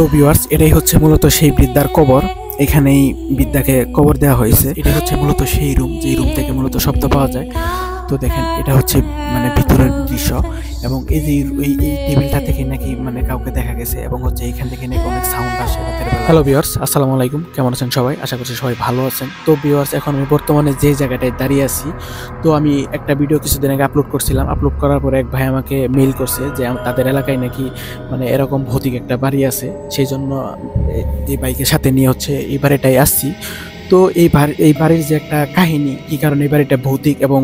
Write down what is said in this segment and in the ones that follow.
তো ভিউয়ার্স, এটাই হচ্ছে মূলত সেই বৃদ্ধার কবর। এখানেই বৃদ্ধাকে কবর দেওয়া হয়েছে। এটাই হচ্ছে মূলত সেই রুম, যে রুম থেকে মূলত শব্দ পাওয়া যায়। তো দেখেন, এটা হচ্ছে ভিতরের দৃশ্য, এবং এই যে এই টেবিলটা থেকে নাকি কাউকে দেখা গেছে, এবং হচ্ছে এখান থেকে নাকি অনেক সাউন্ড আসে রাতের বেলা। হ্যালো ভিউয়ার্স, আসসালামু আলাইকুম, কেমন আছেন সবাই? আশা করছি সবাই ভালো আছেন। তো ভিউয়ার্স, এখন আমি বর্তমানে যে জায়গাটায় দাঁড়িয়ে আছি, তো আমি একটা ভিডিও কিছুদিন আগে আপলোড করছিলাম। আপলোড করার পরে এক ভাই আমাকে মেইল করছে যে তাদের এলাকায় নাকি এরকম ভৌতিক একটা বাড়ি আছে, সেই জন্য এই বাইকের সাথে নিয়ে হচ্ছে এই বাড়িটাই আসছি। তো এই বাড়ির যে একটা কাহিনী, কি কারণে এই বাড়িটা ভৌতিক, এবং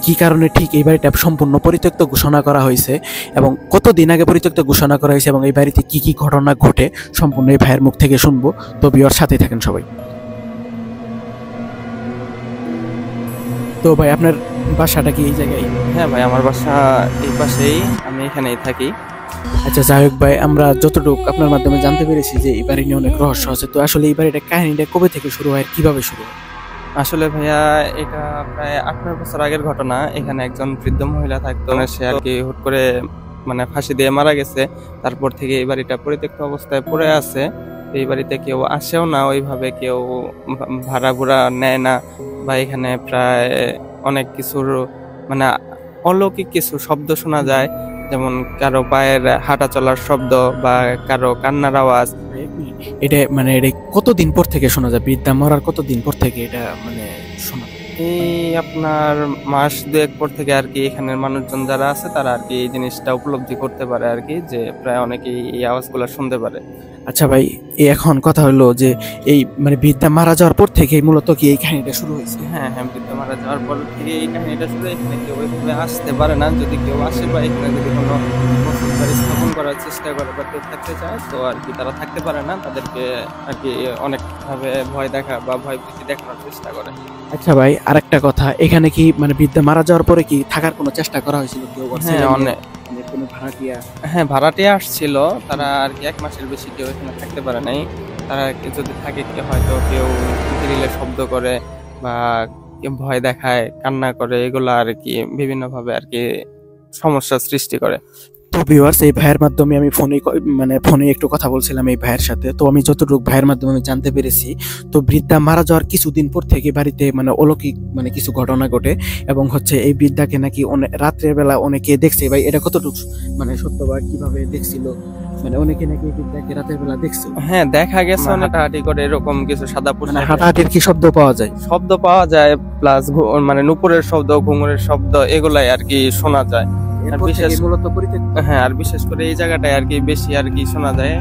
কি কারণে ঠিক এই বাড়িটা সম্পূর্ণ পরিত্যক্ত ঘোষণা করা হয়েছে, এবং কতদিন আগে পরিত্যক্ত ঘোষণা করা হয়েছে, এবং এই বাড়িতে কি কি ঘটনা ঘটে, সম্পূর্ণ এই ভাইয়ের মুখ থেকে শুনবো। তো ভিউয়ার, সাথে থাকেন সবাই। তো ভাই, আপনার বাসাটা কি এই জায়গায়? হ্যাঁ ভাই, আমার বাসা এই পাশেই, আমি এখানেই থাকি। আচ্ছা, যাই হোক ভাই, আমরা যতটুকু আপনার মাধ্যমে জানতে পেরেছি যে এই বাড়ি নিয়ে অনেক রহস্য আছে। তো আসলে এই বাড়িটা কাহিনীটা কবে থেকে শুরু হয়, কিভাবে শুরু হয়? আসলে ভাইয়া, এটা প্রায় 8-9 বছর আগের ঘটনা। এখানে একজন বৃদ্ধ মহিলা থাকতো, সে আর কি হুট করে ফাঁসি দিয়ে মারা গেছে। তারপর থেকে এই বাড়িটা পরিত্যক্ত অবস্থায় পড়ে আছে। এই বাড়িতে কেউ আসেও না, ওইভাবে কেউ ভাড়া ভুড়া নেয় না, বা এখানে প্রায় অনেক কিছুর অলৌকিক কিছু শব্দ শোনা যায়, যেমন কারো পায়ের হাঁটা চলার শব্দ বা কারো কান্নার আওয়াজ। এটা এটা কতদিন পর থেকে শোনা যায়? বৃদ্ধা মরার কতদিন পর থেকে এটা শোনা? এই আপনার মাস 2-1 পর থেকে আর কি এখানের মানুষজন যারা আছে তারা আর কি এই জিনিসটা উপলব্ধি করতে পারে আর কি, যে প্রায় অনেকেই এই আওয়াজগুলো শুনতে পারে। আচ্ছা ভাই, এখন কথা হলো যে এই বৃদ্ধা মারা যাওয়ার পর থেকে মূলত কি এই কাহিনীটা শুরু হয়েছে? হ্যাঁ হ্যাঁ, বৃদ্ধা মারা যাওয়ার পর থেকে এই কাহিনীটা শুরু। এখানে কেউ ওইভাবে আসতে পারে না, যদি কেউ আসে বা এখানে যদি কোনো বসতবাড়ি স্থাপন করার চেষ্টা করে বা কেউ থাকতে চায়, তো আর কি তারা থাকতে পারে না, তাদেরকে আর কি অনেকভাবে ভয় দেখা বা ভয় ভীতি দেখানোর চেষ্টা করে। আচ্ছা ভাই, আরেকটা কথা, এখানে কি বৃদ্ধা মারা যাওয়ার পরে কি থাকার কোনো চেষ্টা করা হয়েছিল? কেউ হ্যাঁ, অনেক কোনো ভাড়াটিয়া? হ্যাঁ, ভাড়াটিয়া আসছিল, তারা আর কি 1 মাসের বেশি কেউ এখানে থাকতে পারে নাই। তারা যদি থাকে, হয়তো কেউ গ্রিলে শব্দ করে বা কেউ ভয় দেখায়, কান্না করে, এগুলো আর কি বিভিন্ন ভাবে আর কি সমস্যার সৃষ্টি করে। তো ভিউয়ার্স, এই ভাইয়ের মাধ্যমে আমি ফোনে একটু কথা বলছিলাম এই ভাইয়ের সাথে। তো আমি যতটুকু ভাইয়ের মাধ্যমে আমি জানতে পেরেছি, তো বৃদ্ধা মারা যাওয়ার কিছুদিন পর থেকে বাড়িতে অলৌকিক কিছু ঘটনা ঘটে, এবং হচ্ছে এই বৃদ্ধাকে নাকি রাত্রের বেলা অনেকে দেখছে। ভাই, এটা কতটুকু সত্য, বা কিভাবে দেখছিল? অনেকে নাকি এই বৃদ্ধাকে রাতের বেলা দেখছে। হ্যাঁ, দেখা গেছে হাঁটাহাঁটি করে এরকম কিছু সাদা পোশাক। হাঁটাহাঁটির কি শব্দ পাওয়া যায়? শব্দ পাওয়া যায়, প্লাস নুপুরের শব্দ, ঘুঙুরের শব্দ, এগুলাই আর কি শোনা যায়। আর বিশেষ করে এই জায়গাটায় আর কি বেশি আর কি শোনা যায়।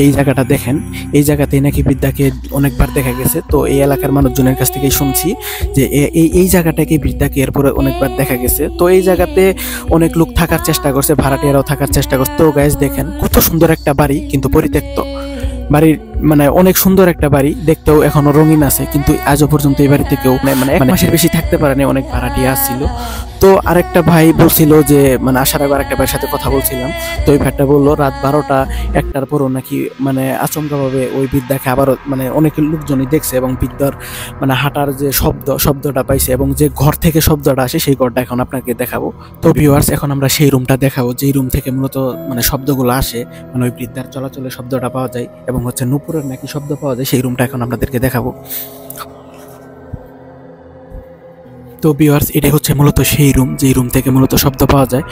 এই জায়গাটা দেখেন, এই জায়গাতে নাকি বৃদ্ধাকে অনেকবার দেখা গেছে। তো এই এলাকার মানুষজনের কাছ থেকে শুনছি যে এই জায়গাটাকে বৃদ্ধাকে এরপরে অনেকবার দেখা গেছে। তো এই জায়গাতে অনেক লোক থাকার চেষ্টা করছে, ভাড়াটিয়ারাও থাকার চেষ্টা করছে। তো গাইস, দেখেন কত সুন্দর একটা বাড়ি, কিন্তু পরিত্যক্ত বাড়ির, অনেক সুন্দর একটা বাড়ি, দেখতেও এখনো রঙিন আছে, কিন্তু আজও পর্যন্ত এই বাড়িতে কেউ 1 মাসের বেশি থাকতে পারেনি, অনেক ভাড়াটিয়া আসছিল। তো আরেকটা ভাই বলছিল যে আসার আগে আরেকটা ভাইয়ের সাথে কথা বলছিলাম। তো ওই ভাইটা বললো রাত 12টা-1টার পরও নাকি আচমকা ভাবে ওই বৃদ্ধাকে আবারও অনেক লোকজনই দেখছে, এবং বৃদ্ধার হাঁটার যে শব্দটা পাইছে, এবং যে ঘর থেকে শব্দটা আসে, সেই ঘরটা এখন আপনাকে দেখাবো। তো ভিউয়ার্স, এখন আমরা সেই রুমটা দেখাবো, যেই রুম থেকে মূলত শব্দগুলো আসে, ওই বৃদ্ধার চলাচলের শব্দটা পাওয়া যায়, এবং হচ্ছে নুপুরের নাকি শব্দ পাওয়া যায়। সেই রুমটা এখন আপনাদেরকে দেখাবো। তো ভিউয়ার্স, এটা হচ্ছে মূলত সেই রুম, যেই রুম থেকে মূলত শব্দ পাওয়া যায়।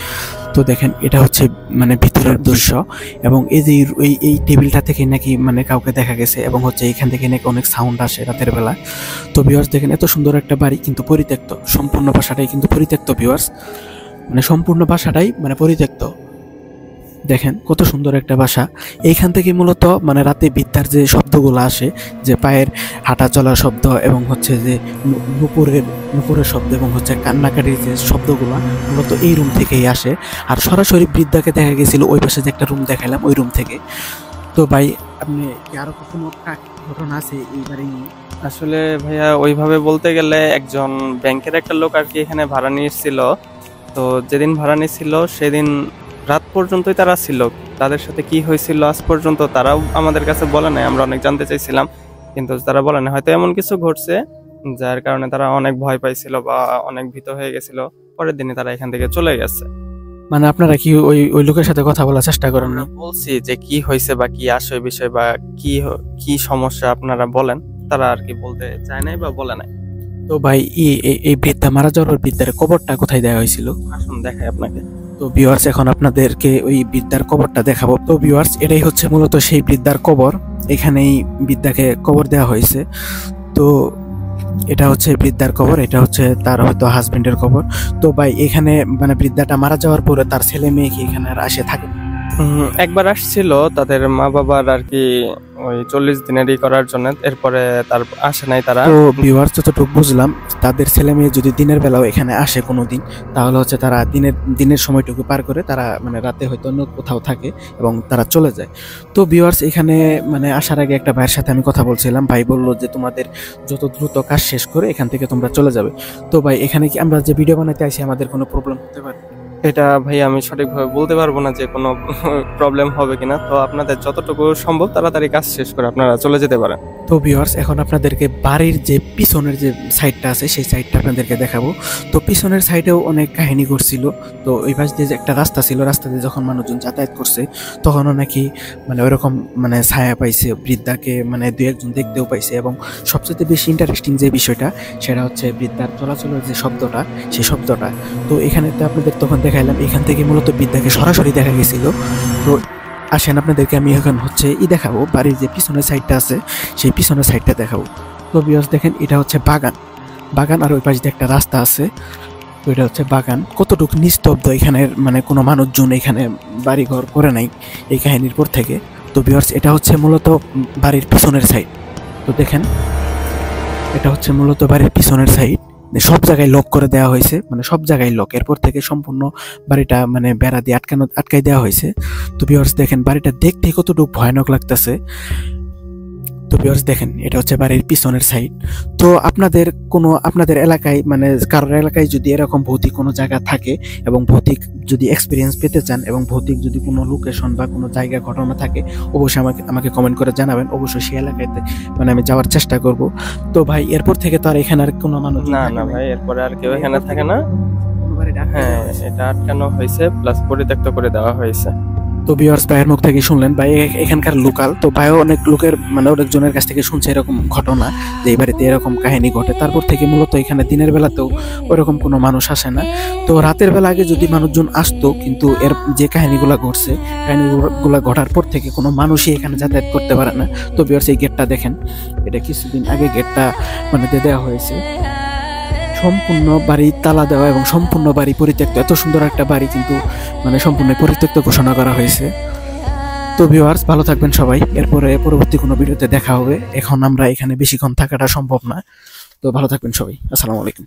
তো দেখেন, এটা হচ্ছে ভিতরের দৃশ্য, এবং এই যে এই টেবিলটা থেকে নাকি কাউকে দেখা গেছে, এবং হচ্ছে এখান থেকে নাকি অনেক সাউন্ড আসে রাতের বেলা। তো ভিউয়ার্স, দেখেন এত সুন্দর একটা বাড়ি, কিন্তু পরিত্যক্ত, সম্পূর্ণ বাসাটাই কিন্তু পরিত্যক্ত। ভিউয়ার্স, সম্পূর্ণ বাসাটাই পরিত্যক্ত। দেখেন কত সুন্দর একটা বাসা। এইখান থেকে মূলত রাতে বৃদ্ধার যে শব্দগুলো আসে, যে পায়ের হাঁটা চলার শব্দ, এবং হচ্ছে যে নুপুরের শব্দ, এবং হচ্ছে কান্নাকাটির যে শব্দগুলো, মূলত এই রুম থেকেই আসে। আর সরাসরি বৃদ্ধাকে দেখা গেছিল ওই পাশে যে একটা রুম দেখাইলাম, ওই রুম থেকে। তো ভাই, আপনি কি আরো কোনো ঘটনা আছে এই বাড়ি নিয়ে? আসলে ভাইয়া, ওইভাবে বলতে গেলে একজন ব্যাংকের একটা লোক আর কি এখানে ভাড়া নিয়েছিল। তো যেদিন ভাড়া নিয়েছিল সেদিন রাত পর্যন্তই তারা ছিল। তাদের সাথে কি হয়েছিল আজ পর্যন্ত তারাও আমাদের কাছে বলে নাই। আমরা অনেক জানতে চাইছিলাম, কিন্তু তারা বলে না। হয়তো এমন কিছু ঘটছে যার কারণে তারা অনেক ভয় পাইছিল বা অনেক ভীত হয়ে গেছিল। পরের দিনে তারা এখান থেকে চলে গেছে। মানে আপনারা কি ওই ওই লোকের সাথে কথা বলার চেষ্টা করেন না? আমরা বলছি যে কি হয়েছে বা কি আসে বিষয় বা কি সমস্যা আপনারা বলেন, তারা আর কি বলতে চায় নাই বা বলে নাই। তো ভাই এই বৃদ্ধা মারা যাওয়ার বৃদ্ধার কবরটা কোথায় দেওয়া হয়েছিল? আসুন দেখাই আপনাকে। তো ভিউয়ার্স, এখন আপনাদেরকে ওই বৃদ্ধার কবরটা দেখাবো। তো ভিউয়ার্স, এটাই হচ্ছে মূলত সেই বৃদ্ধার কবর। এখানেই বৃদ্ধাকে কবর দেওয়া হয়েছে। তো এটা হচ্ছে বৃদ্ধার কবর, এটা হচ্ছে তার হয়তো হাজবেন্ডের কবর। তো ভাই, এখানে মানে বৃদ্ধাটা মারা যাওয়ার পরে তার ছেলে মেয়ে কি এখানে আর আসে থাকে? একবার আসছিল তাদের মা বাবার আর কি ওই 40 দিনেরই করার জন্য, এরপরে তার আসে নাই তারা। তো ভিউয়ার্স, যতটুকু বুঝলাম, তাদের ছেলে মেয়ে যদি দিনের বেলাও এখানে আসে কোনোদিন, তাহলে হচ্ছে তারা দিনের সময়টুকু পার করে তারা মানে রাতে হয়তো অন্য কোথাও থাকে এবং তারা চলে যায়। তো ভিউয়ার্স, এখানে মানে আসার আগে একটা ভাইয়ের সাথে আমি কথা বলছিলাম। ভাই বললো যে তোমাদের যত দ্রুত কাজ শেষ করে এখান থেকে তোমরা চলে যাবে। তো ভাই, এখানে কি আমরা যে ভিডিও বানাতে আসি আমাদের কোনো প্রবলেম হতে পারে? এটা ভাই আমি সঠিকভাবে বলতে পারবো না যে কোনো প্রবলেম হবে কিনা। তো আপনাদের যতটুকু সম্ভব তাড়াতাড়ি কাজ শেষ করে আপনারা চলে যেতে পারেন। তো ভিউয়ার্স, এখন আপনাদেরকে বাড়ির যে পিছনের যে সাইডটা আছে সেই সাইডটা আপনাদেরকে দেখাবো। তো পিছনের সাইডেও অনেক কাহিনী ঘটছিল। তো ওই পাশ দিয়ে যে একটা রাস্তা ছিল, রাস্তা দিয়ে যখন মানুষজন যাতায়াত করছে তখনও নাকি মানে ওইরকম মানে ছায়া পাইছে বৃদ্ধাকে, মানে দু একজন দেখতেও পাইছে। এবং সবচেয়ে বেশি ইন্টারেস্টিং যে বিষয়টা সেটা হচ্ছে বৃদ্ধার চলাচলের যে শব্দটা, সেই শব্দটা। তো এখানে তো আপনাদের তখন দেখাইলাম, এখান থেকে মূলত বৃদ্ধাকে সরাসরি দেখা গেছিল। তো আসেন, আপনাদেরকে আমি এখন হচ্ছে দেখাবো বাড়ির যে পিছনের সাইডটা আছে সেই পিছনের সাইডটা দেখাবো। তো ভিউয়ার্স দেখেন, এটা হচ্ছে বাগান আর ওই পাশে দিয়ে একটা রাস্তা আছে। তো এটা হচ্ছে বাগান। কতটুকু নিস্তব্ধ এখানের, মানে কোনো মানুষজন এখানে বাড়ি ঘর করে নাই এই কাহিনীর পর থেকে। তো ভিউয়ার্স, এটা হচ্ছে মূলত বাড়ির পিছনের সাইড। তো দেখেন, এটা হচ্ছে মূলত বাড়ির পিছনের সাইড। সব জায়গায় লক করে দেওয়া হয়েছে, মানে সব জায়গায় লক। এরপর থেকে সম্পূর্ণ বাড়িটা মানে বেড়া দিয়ে আটকাই দেওয়া হয়েছে। তো ভিউয়ার্স দেখেন, বাড়িটা দেখতে কতটুকু ভয়ানক লাগতেছে। তো ভিউয়ার্স দেখেন, এটা হচ্ছে বাড়ির পিছনের সাইড। তো আপনাদের এলাকায় মানে কারোর এলাকায় যদি এরকম ভৌতিক কোনো জায়গা থাকে এবং ভৌতিক যদি এক্সপিরিয়েন্স পেতে চান এবং ভৌতিক যদি কোনো লোকেশন বা কোনো জায়গা ঘটনা থাকে, অবশ্যই আমাকে কমেন্ট করে জানাবেন। অবশ্যই সেই এলাকায় মানে আমি যাওয়ার চেষ্টা করব। তো ভাই, এরপর থেকে তো আর এখানে আর কোনো মানুষ না ভাই, এরপরে আর কেউ এখানে থাকে না। হ্যাঁ, এটা আটকানো হয়েছে প্লাস পরিত্যক্ত করে দেওয়া হয়েছে। তো ভিউয়ার্স, ভাইয়ের মুখ থেকে শুনলেন, ভাই এখানকার লোকাল। তো ভাইও অনেক লোকের মানে অনেকজনের কাছ থেকে শুনছে এরকম ঘটনা, যে এই বাড়িতে এরকম কাহিনী ঘটে। তারপর থেকে মূলত এখানে দিনের বেলাতেও ওরকম কোনো মানুষ আসে না। তো রাতের বেলা আগে যদি মানুষজন আসতো, কিন্তু এর যে কাহিনীগুলো ঘটছে, কাহিনীগুলো ঘটার পর থেকে কোনো মানুষই এখানে যাতায়াত করতে পারে না। তো ভিউয়ার্স, এই গেটটা দেখেন, এটা কিছুদিন আগে গেটটা মানে দিয়ে দেওয়া হয়েছে। সম্পূর্ণ বাড়ি তালা দেওয়া এবং সম্পূর্ণ বাড়ি পরিত্যক্ত। এত সুন্দর একটা বাড়ি কিন্তু মানে সম্পূর্ণ পরিত্যক্ত ঘোষণা করা হয়েছে। তো ভিউয়ার্স, ভালো থাকবেন সবাই। এরপরে পরবর্তী কোনো ভিডিওতে দেখা হবে। এখন আমরা এখানে বেশিক্ষণ থাকাটা সম্ভব না। তো ভালো থাকবেন সবাই। আসসালামু আলাইকুম।